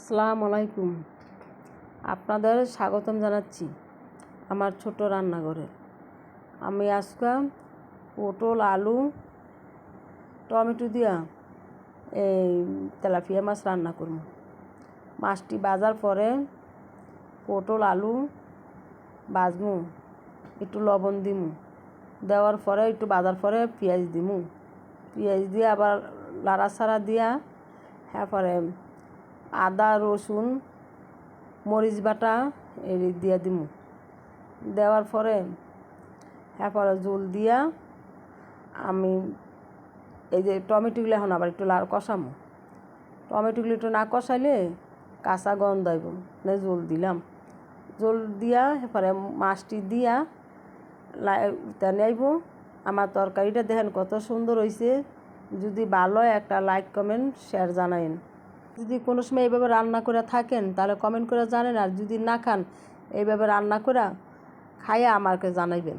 আসসালামু আলাইকুম। আপনাদের স্বাগতম জানাচ্ছি আমার ছোট রান্নাঘরে। আমি আজকে পটল আলু টমেটো দিয়া এই তেলাপিয়া মাছ রান্না করব। মাছটি ভাজার পরে পটল আলু ভাজমু, একটু লবণ দিমু, দেওয়ার পরে একটু ভাজার পরে পেঁয়াজ দিমু, পেঁয়াজ দিয়ে আবার লাড়াচাড়া দিয়া পরে আদা রসুন মরিচ বাটা এই দিয়া দিমু, দেওয়ার পরে পরে জল দিয়া আমি এই যে টমেটোগুলো এখন আবার একটু কষামো। টমেটোগুলো একটু না কষাইলে কাঁচা গন্ধ আইব, জল দিলাম, জল দিয়া পরে মাছটি দিয়া আইব। আমার তরকারিটা দেখেন কত সুন্দর হয়েছে। যদি ভালো হয় একটা লাইক কমেন্ট শেয়ার জানাইন। যদি কোনো সময় এইভাবে রান্না করে থাকেন তাহলে কমেন্ট করে জানেন, আর যদি না খান এইভাবে রান্না করে খাইয়া আমাকে জানাইবেন।